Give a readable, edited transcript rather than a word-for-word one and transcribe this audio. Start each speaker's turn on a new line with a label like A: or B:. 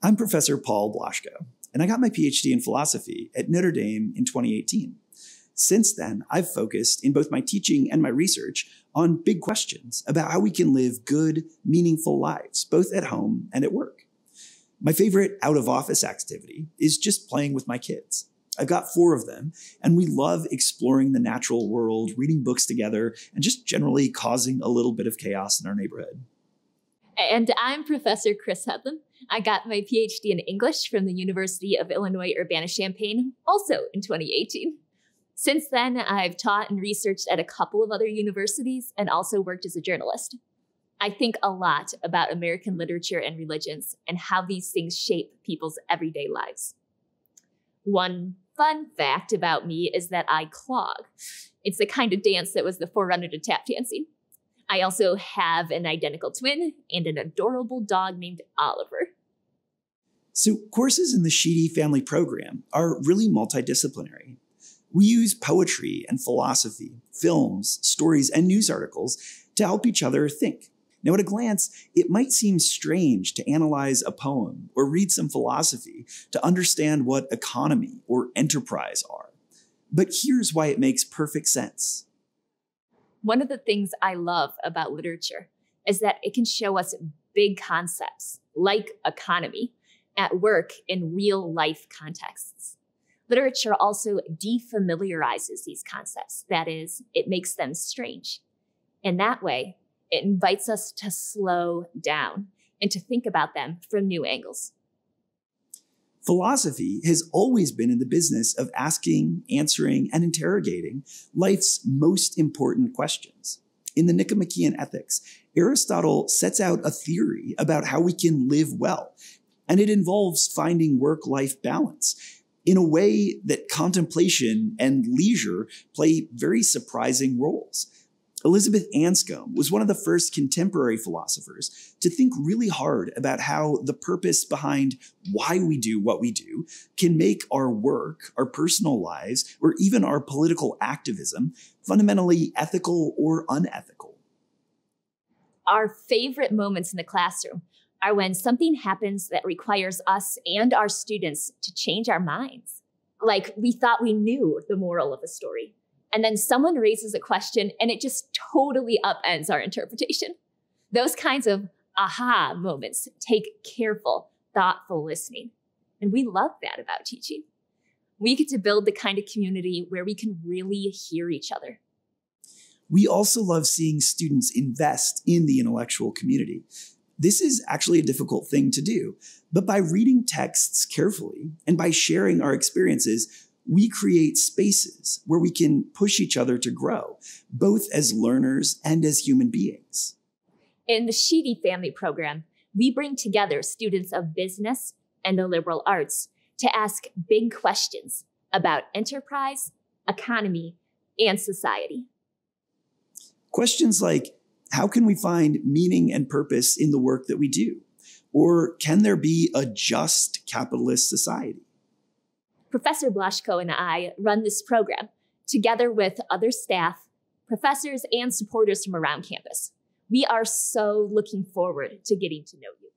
A: I'm Professor Paul Blaschko, and I got my PhD in philosophy at Notre Dame in 2018. Since then, I've focused in both my teaching and my research on big questions about how we can live good, meaningful lives, both at home and at work. My favorite out-of-office activity is just playing with my kids. I've got 4 of them, and we love exploring the natural world, reading books together, and just generally causing a little bit of chaos in our neighborhood.
B: And I'm Professor Chris Hedlund. I got my PhD in English from the University of Illinois Urbana-Champaign, also in 2018. Since then, I've taught and researched at a couple of other universities and also worked as a journalist. I think a lot about American literature and religions and how these things shape people's everyday lives. One fun fact about me is that I clog. It's the kind of dance that was the forerunner to tap dancing. I also have an identical twin and an adorable dog named Oliver.
A: So courses in the Sheedy Family Program are really multidisciplinary. We use poetry and philosophy, films, stories, and news articles to help each other think. Now, at a glance, it might seem strange to analyze a poem or read some philosophy to understand what economy or enterprise are. But here's why it makes perfect sense.
B: One of the things I love about literature is that it can show us big concepts, like economy, at work in real-life contexts. Literature also defamiliarizes these concepts. That is, it makes them strange. In that way, it invites us to slow down and to think about them from new angles.
A: Philosophy has always been in the business of asking, answering, and interrogating life's most important questions. In the Nicomachean Ethics, Aristotle sets out a theory about how we can live well, and it involves finding work-life balance in a way that contemplation and leisure play very surprising roles. Elizabeth Anscombe was one of the first contemporary philosophers to think really hard about how the purpose behind why we do what we do can make our work, our personal lives, or even our political activism fundamentally ethical or unethical.
B: Our favorite moments in the classroom are when something happens that requires us and our students to change our minds. Like we thought we knew the moral of a story. And then someone raises a question and it just totally upends our interpretation. Those kinds of aha moments take careful, thoughtful listening. And we love that about teaching. We get to build the kind of community where we can really hear each other.
A: We also love seeing students invest in the intellectual community. This is actually a difficult thing to do, but by reading texts carefully and by sharing our experiences, we create spaces where we can push each other to grow, both as learners and as human beings.
B: In the Sheedy Family Program, we bring together students of business and the liberal arts to ask big questions about enterprise, economy, and society.
A: Questions like, how can we find meaning and purpose in the work that we do? Or can there be a just capitalist society?
B: Professor Blaschko and I run this program together with other staff, professors, and supporters from around campus. We are so looking forward to getting to know you.